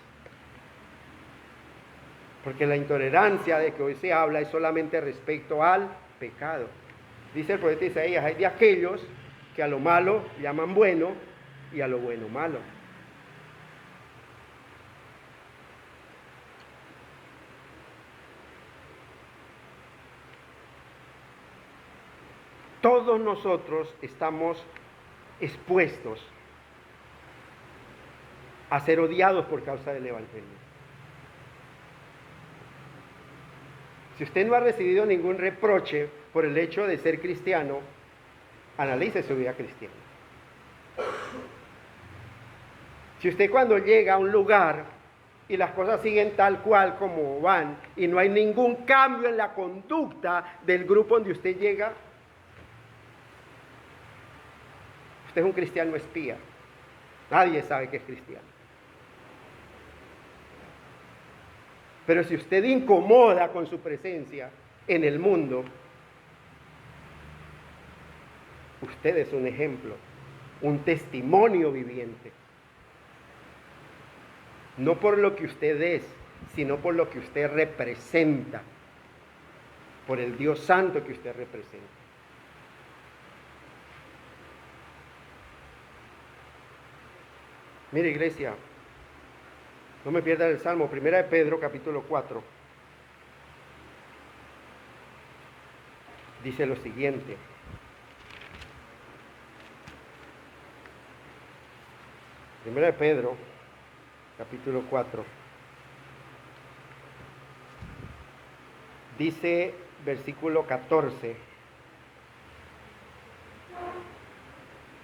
Porque la intolerancia de que hoy se habla es solamente respecto al pecado. Dice el profeta Isaías, hay de aquellos que a lo malo llaman bueno y a lo bueno malo. Todos nosotros estamos expuestos a ser odiados por causa del evangelio. Si usted no ha recibido ningún reproche por el hecho de ser cristiano, analice su vida cristiana. Si usted cuando llega a un lugar y las cosas siguen tal cual como van y no hay ningún cambio en la conducta del grupo donde usted llega, usted es un cristiano espía. Nadie sabe que es cristiano. Pero si usted incomoda con su presencia en el mundo, usted es un ejemplo, un testimonio viviente. No por lo que usted es, sino por lo que usted representa, por el Dios Santo que usted representa. Mire, iglesia, no me pierdan el Salmo, 1 de Pedro, capítulo 4. Dice lo siguiente. Primera de Pedro, capítulo 4. Dice, versículo 14.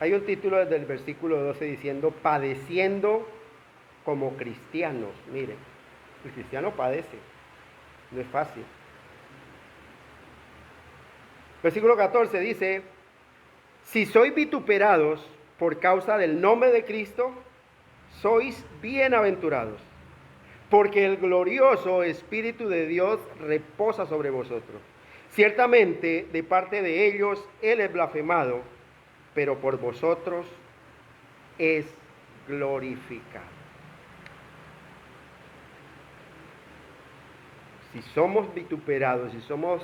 Hay un título desde el versículo 12 diciendo, padeciendo como cristianos. Miren, el cristiano padece, no es fácil. Versículo 14 dice, si sois vituperados por causa del nombre de Cristo, sois bienaventurados, porque el glorioso Espíritu de Dios reposa sobre vosotros. Ciertamente, de parte de ellos, Él es blasfemado, pero por vosotros es glorificado. Si somos vituperados, si somos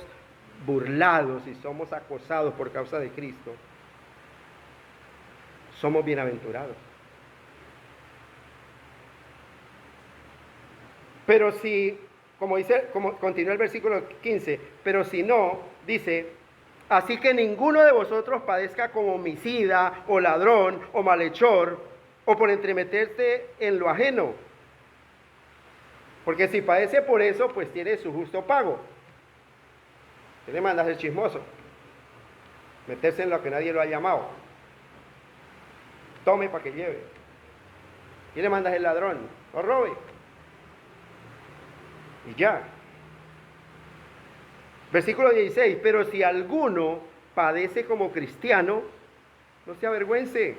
burlados, si somos acosados por causa de Cristo, somos bienaventurados. Pero si, como continúa el versículo 15, pero si no, dice, así que ninguno de vosotros padezca como homicida, o ladrón, o malhechor, o por entremeterse en lo ajeno. Porque si padece por eso, pues tiene su justo pago. ¿Qué le manda a ser chismoso? Meterse en lo que nadie lo ha llamado. Tome para que lleve. ¿Quién le manda a ser ladrón? No robe. Y ya. Versículo 16, pero si alguno padece como cristiano, no se avergüence.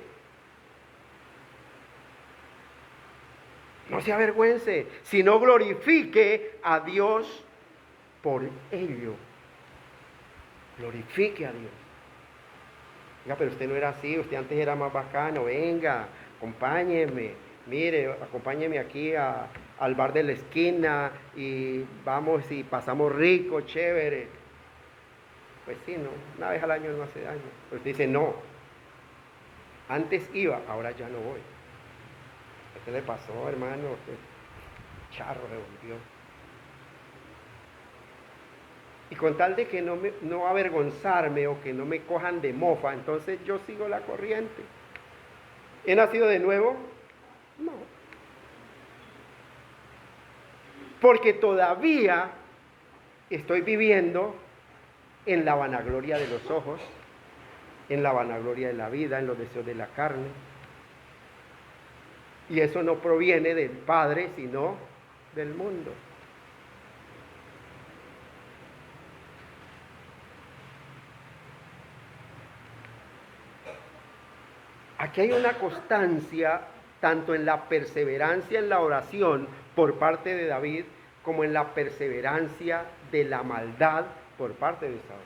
No se avergüence, sino glorifique a Dios por ello. Glorifique a Dios. Venga, pero usted no era así, usted antes era más bacano, venga, acompáñeme, mire, acompáñeme aquí al bar de la esquina y vamos y pasamos rico, chévere. Pues sí, no, una vez al año no hace daño. Pero usted dice, no, antes iba, ahora ya no voy. ¿Qué le pasó, hermano? Usted charro revolvió. Y con tal de que no avergonzarme o que no me cojan de mofa, entonces yo sigo la corriente. ¿He nacido de nuevo? No. Porque todavía estoy viviendo en la vanagloria de los ojos, en la vanagloria de la vida, en los deseos de la carne. Y eso no proviene del Padre, sino del mundo. Aquí hay una constancia tanto en la perseverancia en la oración por parte de David, como en la perseverancia de la maldad por parte de Saúl.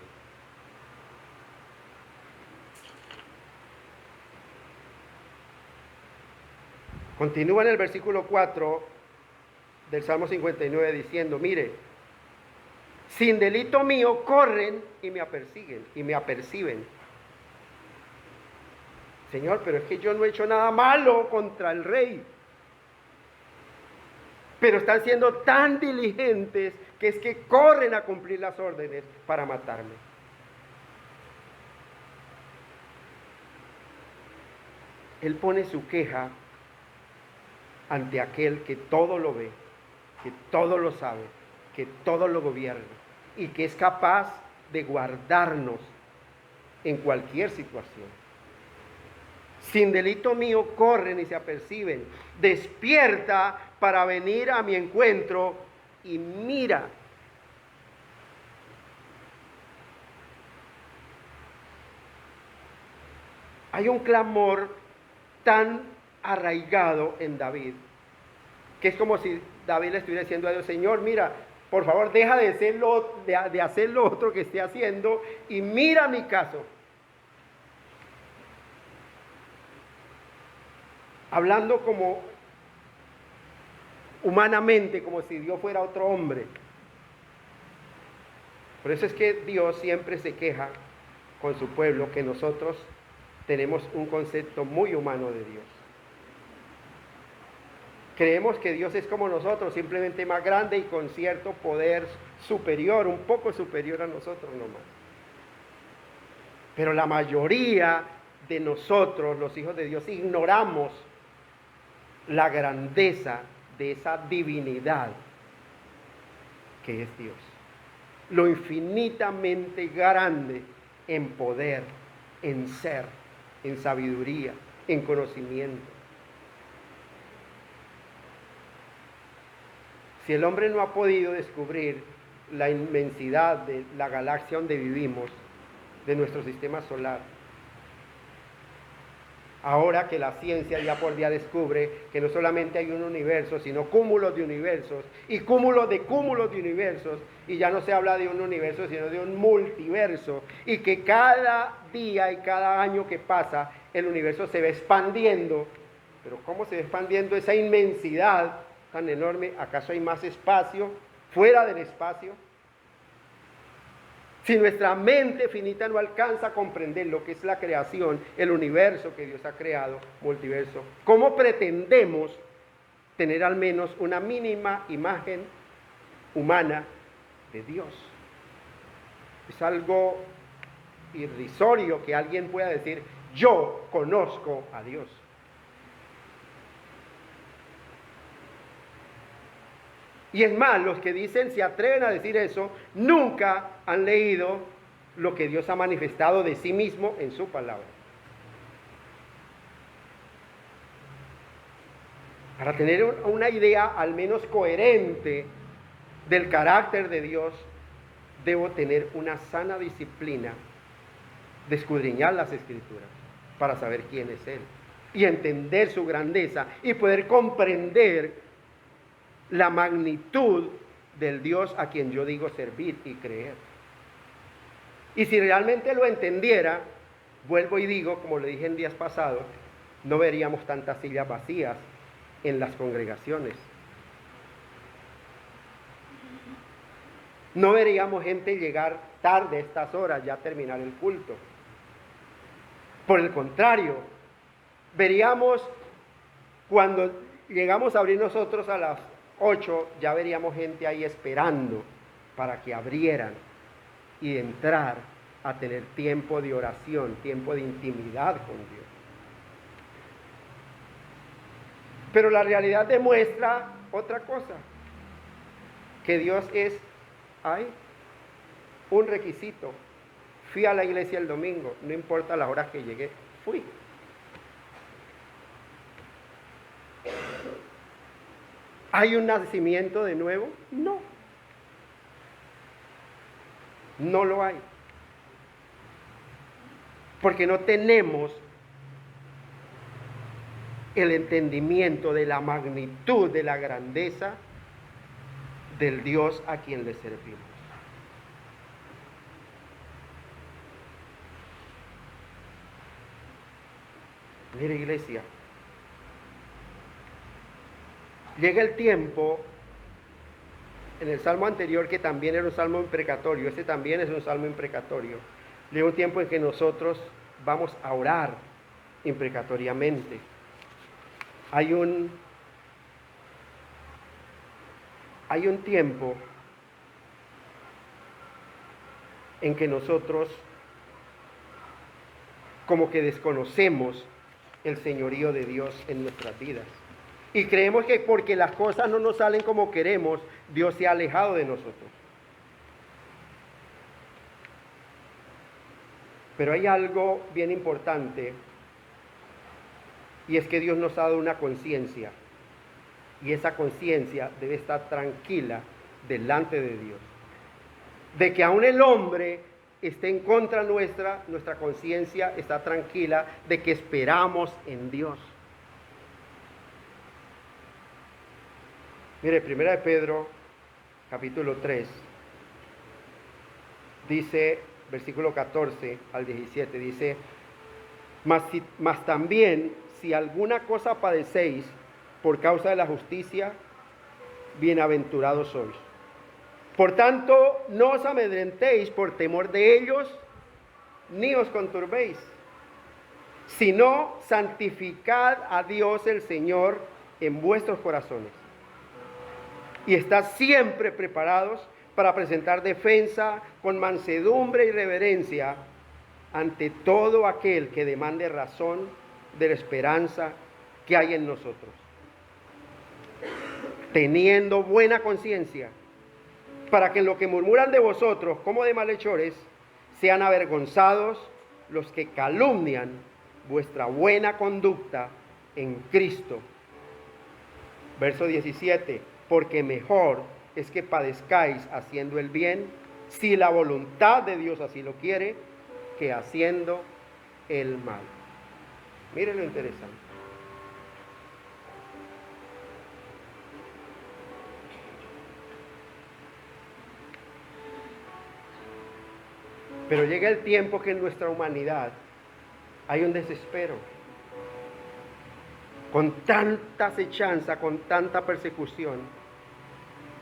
Continúa en el versículo 4 del Salmo 59 diciendo, mire, sin delito mío corren y me apersiguen y me aperciben. Señor, pero es que yo no he hecho nada malo contra el rey. Pero están siendo tan diligentes que es que corren a cumplir las órdenes para matarme. Él pone su queja ante aquel que todo lo ve, que todo lo sabe, que todo lo gobierna y que es capaz de guardarnos en cualquier situación. Sin delito mío corren y se aperciben. Despierta para venir a mi encuentro y mira. Hay un clamor tan arraigado en David, que es como si David le estuviera diciendo a Dios, Señor, mira, por favor, deja de hacer lo otro que esté haciendo y mira mi caso. Hablando como humanamente, como si Dios fuera otro hombre. Por eso es que Dios siempre se queja con su pueblo, que nosotros tenemos un concepto muy humano de Dios. Creemos que Dios es como nosotros, simplemente más grande y con cierto poder superior, un poco superior a nosotros nomás. Pero la mayoría de nosotros, los hijos de Dios, ignoramos la grandeza de esa divinidad que es Dios. Lo infinitamente grande en poder, en ser, en sabiduría, en conocimiento. Si el hombre no ha podido descubrir la inmensidad de la galaxia donde vivimos, de nuestro sistema solar, ahora que la ciencia día por día descubre que no solamente hay un universo, sino cúmulos de universos y cúmulos de universos, y ya no se habla de un universo, sino de un multiverso, y que cada día y cada año que pasa, el universo se va expandiendo. Pero ¿cómo se va expandiendo esa inmensidad tan enorme? ¿Acaso hay más espacio fuera del espacio? Si nuestra mente finita no alcanza a comprender lo que es la creación, el universo que Dios ha creado, multiverso, ¿cómo pretendemos tener al menos una mínima imagen humana de Dios? Es algo irrisorio que alguien pueda decir, yo conozco a Dios. Y es más, los que dicen, se atreven a decir eso, nunca han leído lo que Dios ha manifestado de sí mismo en su palabra. Para tener una idea al menos coherente del carácter de Dios, debo tener una sana disciplina de escudriñar las Escrituras para saber quién es Él y entender su grandeza y poder comprender la magnitud del Dios a quien yo digo servir y creer. Y si realmente lo entendiera, vuelvo y digo, como le dije en días pasados, no veríamos tantas sillas vacías en las congregaciones. No veríamos gente llegar tarde a estas horas, ya terminar el culto. Por el contrario, veríamos cuando llegamos a abrir nosotros a las 8, ya veríamos gente ahí esperando para que abrieran y entrar a tener tiempo de oración, tiempo de intimidad con Dios. Pero la realidad demuestra otra cosa, que Dios hay un requisito. Fui a la iglesia el domingo, no importa las horas que llegué, fui. ¿Hay un nacimiento de nuevo? No. No lo hay. Porque no tenemos el entendimiento de la magnitud, de la grandeza del Dios a quien le servimos. Mire, iglesia, llega el tiempo, en el salmo anterior, que también era un salmo imprecatorio, ese también es un salmo imprecatorio, llega un tiempo en que nosotros vamos a orar imprecatoriamente. Hay un tiempo en que nosotros como que desconocemos el señorío de Dios en nuestras vidas. Y creemos que porque las cosas no nos salen como queremos, Dios se ha alejado de nosotros. Pero hay algo bien importante, y es que Dios nos ha dado una conciencia, y esa conciencia debe estar tranquila delante de Dios. De que aún el hombre esté en contra nuestra conciencia está tranquila de que esperamos en Dios. Mire, 1 de Pedro, capítulo 3, dice, versículo 14 al 17, dice, mas también, si alguna cosa padecéis por causa de la justicia, bienaventurados sois. Por tanto, no os amedrentéis por temor de ellos, ni os conturbéis, sino santificad a Dios el Señor en vuestros corazones. Y estad siempre preparados para presentar defensa con mansedumbre y reverencia ante todo aquel que demande razón de la esperanza que hay en nosotros, teniendo buena conciencia, para que en lo que murmuran de vosotros como de malhechores, sean avergonzados los que calumnian vuestra buena conducta en Cristo. Verso 17, porque mejor es que padezcáis haciendo el bien, si la voluntad de Dios así lo quiere, que haciendo el mal. Miren lo interesante. Pero llega el tiempo que en nuestra humanidad hay un desespero. Con tanta acechanza, con tanta persecución.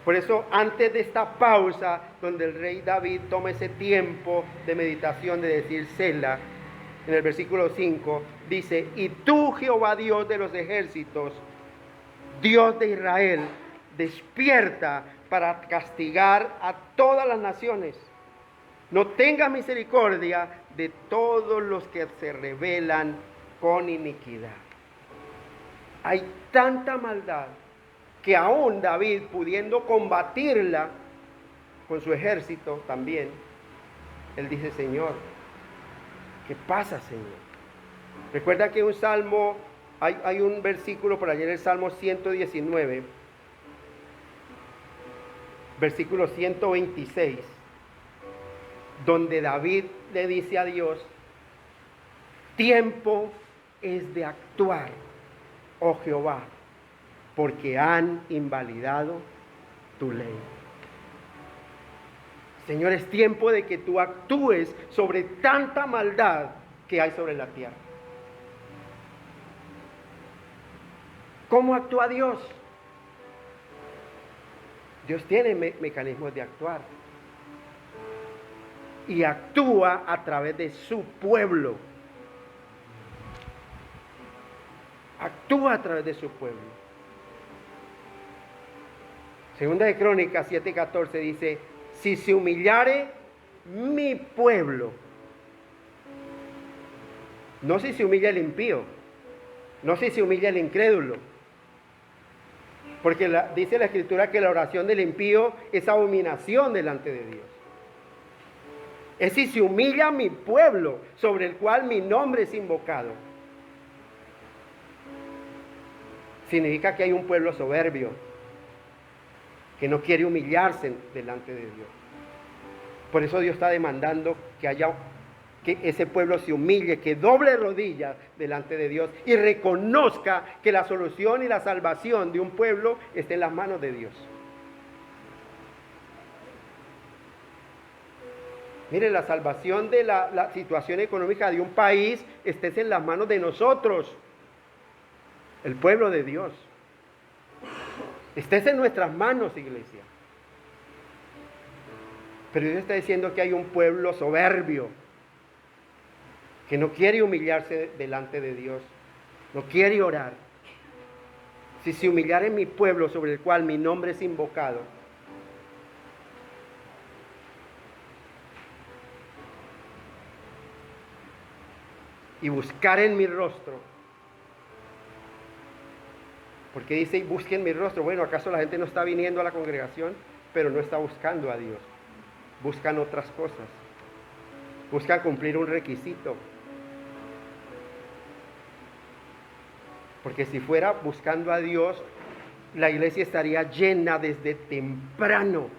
Por eso, antes de esta pausa, donde el rey David toma ese tiempo de meditación, de decir Selah, en el versículo 5, dice, y tú, Jehová Dios de los ejércitos, Dios de Israel, despierta para castigar a todas las naciones. No tengas misericordia de todos los que se rebelan con iniquidad. Hay tanta maldad que aún David, pudiendo combatirla con su ejército también, él dice, Señor, ¿qué pasa, Señor? Recuerda que un salmo, hay un versículo por allá en el Salmo 119, versículo 126, donde David le dice a Dios, tiempo es de actuar, oh Jehová, porque han invalidado tu ley. Señor, es tiempo de que tú actúes sobre tanta maldad que hay sobre la tierra. ¿Cómo actúa Dios? Dios tiene mecanismos de actuar. Y actúa a través de su pueblo. Actúa a través de su pueblo. Segunda de Crónicas 7:14 dice, si se humillare mi pueblo, no si se humilla el impío, no si se humilla el incrédulo, porque dice la Escritura que la oración del impío es abominación delante de Dios. Es si se humilla mi pueblo, sobre el cual mi nombre es invocado. Significa que hay un pueblo soberbio, que no quiere humillarse delante de Dios. Por eso Dios está demandando que ese pueblo se humille, que doble rodillas delante de Dios y reconozca que la solución y la salvación de un pueblo está en las manos de Dios. Mire, la salvación de la situación económica de un país está en las manos de nosotros, el pueblo de Dios. Está en nuestras manos, iglesia. Pero Dios está diciendo que hay un pueblo soberbio, que no quiere humillarse delante de Dios, no quiere orar. Si se humillara en mi pueblo sobre el cual mi nombre es invocado, y buscar en mi rostro, porque dice busquen mi rostro. Bueno, ¿acaso la gente no está viniendo a la congregación, pero no está buscando a Dios? Buscan otras cosas, buscan cumplir un requisito. Porque si fuera buscando a Dios, la iglesia estaría llena desde temprano.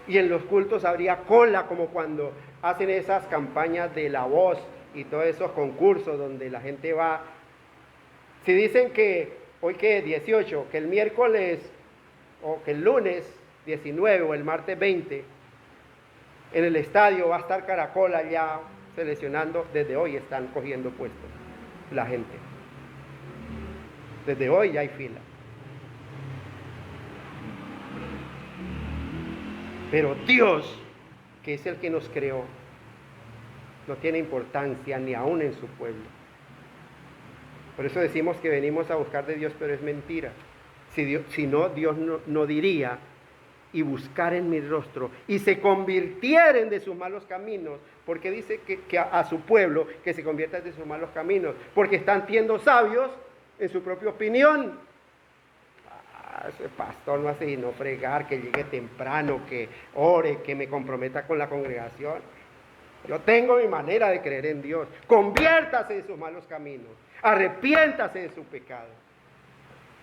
Y en los cultos habría cola, como cuando hacen esas campañas de La Voz y todos esos concursos donde la gente va. Si dicen que hoy que es 18, que el miércoles o que el lunes 19 o el martes 20 en el estadio va a estar Caracola ya seleccionando, desde hoy están cogiendo puestos la gente. Desde hoy ya hay fila. Pero Dios, que es el que nos creó, no tiene importancia ni aún en su pueblo. Por eso decimos que venimos a buscar de Dios, pero es mentira. Si no, Dios no diría, y buscar en mi rostro, y se convirtieren de sus malos caminos, porque dice que a su pueblo que se convierta de sus malos caminos, porque están siendo sabios en su propia opinión. Ese pastor no hace sino fregar, que llegue temprano, que ore, que me comprometa con la congregación. Yo tengo mi manera de creer en Dios. Conviértase de sus malos caminos, arrepiéntase de su pecado,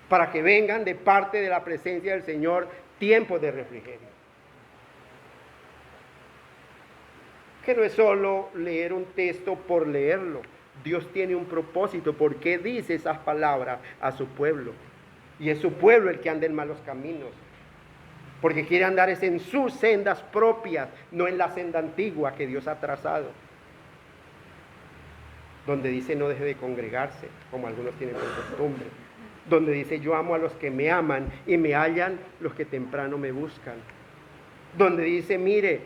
para que vengan de parte de la presencia del Señor tiempos de refrigerio. Que no es solo leer un texto por leerlo. Dios tiene un propósito. ¿Por qué dice esas palabras a su pueblo? Y es su pueblo el que anda en malos caminos, porque quiere andar es en sus sendas propias, no en la senda antigua que Dios ha trazado, donde dice no deje de congregarse, como algunos tienen por costumbre, donde dice yo amo a los que me aman y me hallan los que temprano me buscan, donde dice mire,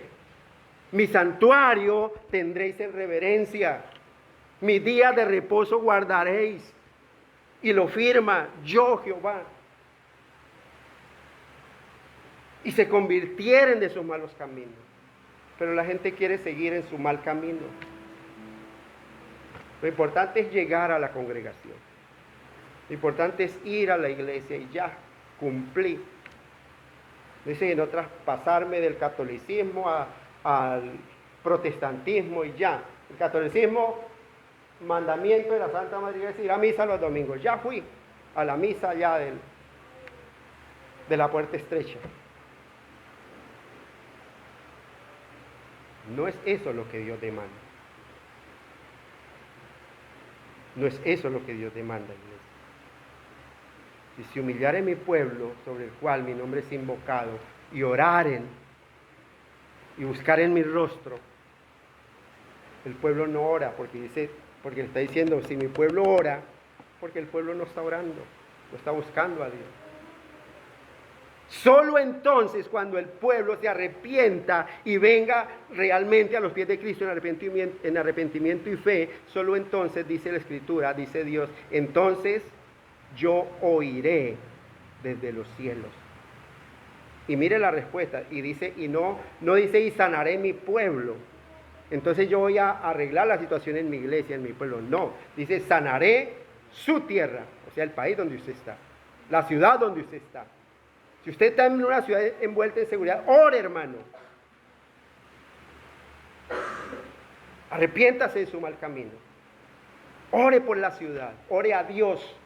mi santuario tendréis en reverencia, mi día de reposo guardaréis. Y lo firma yo, Jehová. Y se convirtieren de sus malos caminos. Pero la gente quiere seguir en su mal camino. Lo importante es llegar a la congregación. Lo importante es ir a la iglesia y ya, cumplir. Dice no traspasarme del catolicismo al protestantismo y ya. El catolicismo, mandamiento de la Santa Madre Iglesia, ir a misa los domingos. Ya fui a la misa ya de la puerta estrecha. No es eso lo que Dios demanda. No es eso lo que Dios demanda, iglesia. Y si humillaren mi pueblo, sobre el cual mi nombre es invocado, y oraren, y buscaren mi rostro, el pueblo no ora, porque le está diciendo, si mi pueblo ora, porque el pueblo no está orando, no está buscando a Dios. Solo entonces cuando el pueblo se arrepienta y venga realmente a los pies de Cristo en arrepentimiento y fe, solo entonces, dice la Escritura, dice Dios, entonces yo oiré desde los cielos. Y mire la respuesta, y dice, y no dice, y sanaré mi pueblo. Entonces yo voy a arreglar la situación en mi iglesia, en mi pueblo. No, dice, sanaré su tierra, o sea, el país donde usted está, la ciudad donde usted está. Si usted está en una ciudad envuelta en seguridad, ore, hermano. Arrepiéntase de su mal camino. Ore por la ciudad, ore a Dios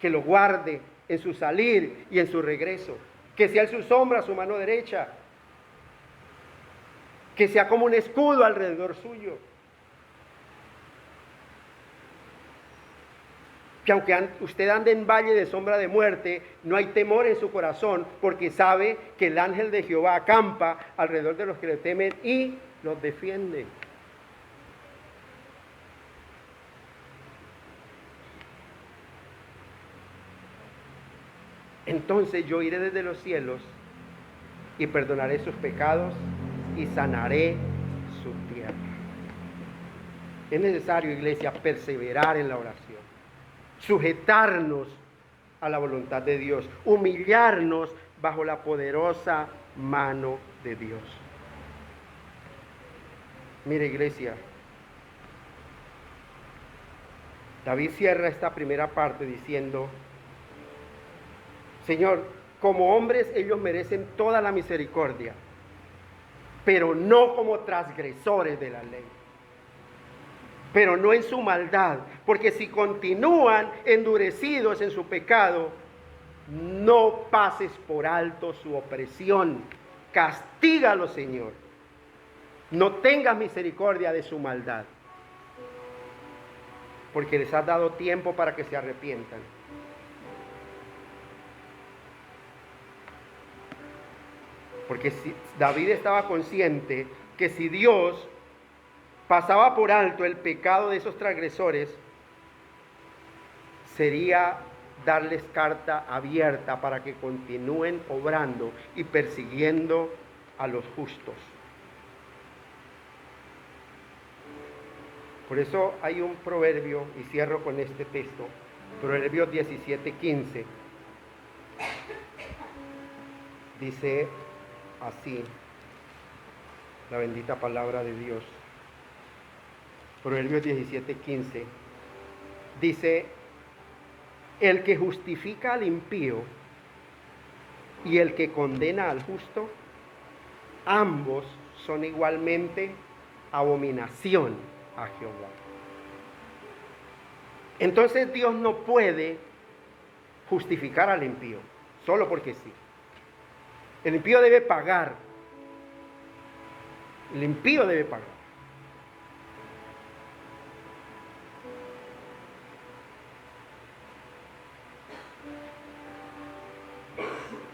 que lo guarde en su salir y en su regreso, que sea en su sombra su mano derecha. que sea como un escudo alrededor suyo. Que aunque usted ande en valle de sombra de muerte, no hay temor en su corazón, porque sabe que el ángel de Jehová acampa alrededor de los que le temen y los defiende. Entonces yo iré desde los cielos y perdonaré sus pecados y sanaré su tierra. Es necesario, iglesia, perseverar en la oración, sujetarnos a la voluntad de Dios, humillarnos bajo la poderosa mano de Dios. Mire, iglesia, David cierra esta primera parte diciendo: Señor, como hombres ellos merecen toda la misericordia, pero no como transgresores de la ley. Pero no en su maldad, porque si continúan endurecidos en su pecado, no pases por alto su opresión. Castígalo, Señor. No tengas misericordia de su maldad, porque les has dado tiempo para que se arrepientan. Porque David estaba consciente que si Dios pasaba por alto el pecado de esos transgresores, sería darles carta abierta para que continúen obrando y persiguiendo a los justos. Por eso hay un proverbio, y cierro con este texto, Proverbios 17:15. Dice así la bendita palabra de Dios. Proverbios 17:15 dice: el que justifica al impío y el que condena al justo, ambos son igualmente abominación a Jehová. Entonces Dios no puede justificar al impío solo porque sí. El impío debe pagar. El impío debe pagar.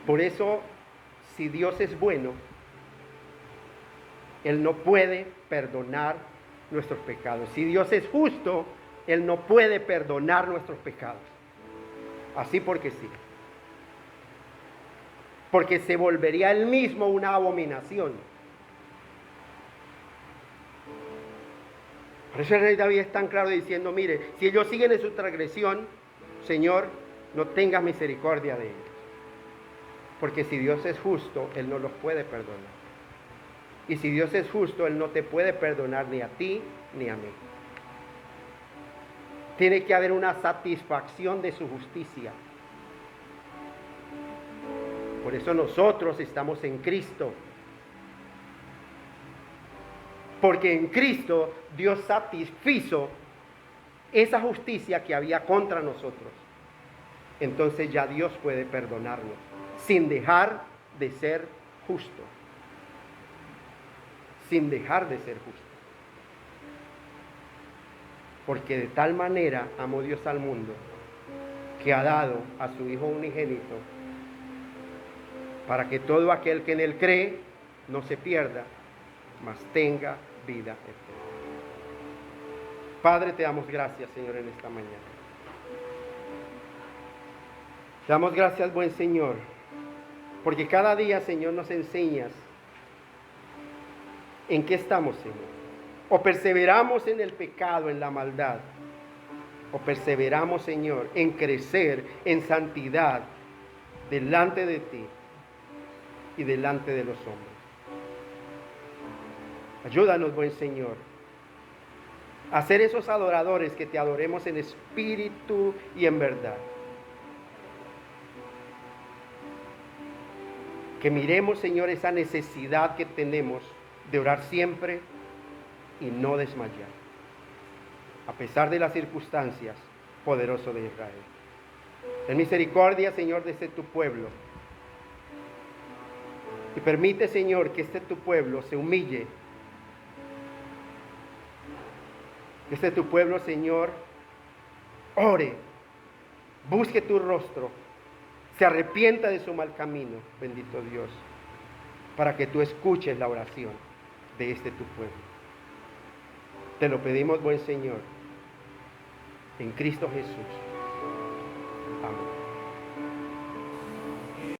Por eso, si Dios es bueno, Él no puede perdonar nuestros pecados. Si Dios es justo, Él no puede perdonar nuestros pecados. Así porque sí. Porque se volvería Él mismo una abominación. Por eso el rey David es tan claro diciendo: mire, si ellos siguen en su transgresión, Señor, no tengas misericordia de ellos. Porque si Dios es justo, Él no los puede perdonar. Y si Dios es justo, Él no te puede perdonar ni a ti ni a mí. Tiene que haber una satisfacción de su justicia. Por eso nosotros estamos en Cristo. Porque en Cristo Dios satisfizo esa justicia que había contra nosotros. Entonces ya Dios puede perdonarnos sin dejar de ser justo. Sin dejar de ser justo. Porque de tal manera amó Dios al mundo que ha dado a su Hijo unigénito para que todo aquel que en Él cree no se pierda, mas tenga vida eterna. Padre, te damos gracias, Señor, en esta mañana. Te damos gracias, buen Señor, porque cada día, Señor, nos enseñas en qué estamos, Señor. O perseveramos en el pecado, en la maldad, o perseveramos, Señor, en crecer en santidad delante de ti y delante de los hombres. Ayúdanos, buen Señor, a ser esos adoradores que te adoremos en espíritu y en verdad. Que miremos, Señor, esa necesidad que tenemos de orar siempre y no desmayar, a pesar de las circunstancias, poderoso de Israel. Ten misericordia, Señor, de este tu pueblo. Y permite, Señor, que este tu pueblo se humille Que este tu pueblo, Señor, ore, busque tu rostro, se arrepienta de su mal camino, bendito Dios, para que tú escuches la oración de este tu pueblo. Te lo pedimos, buen Señor, en Cristo Jesús.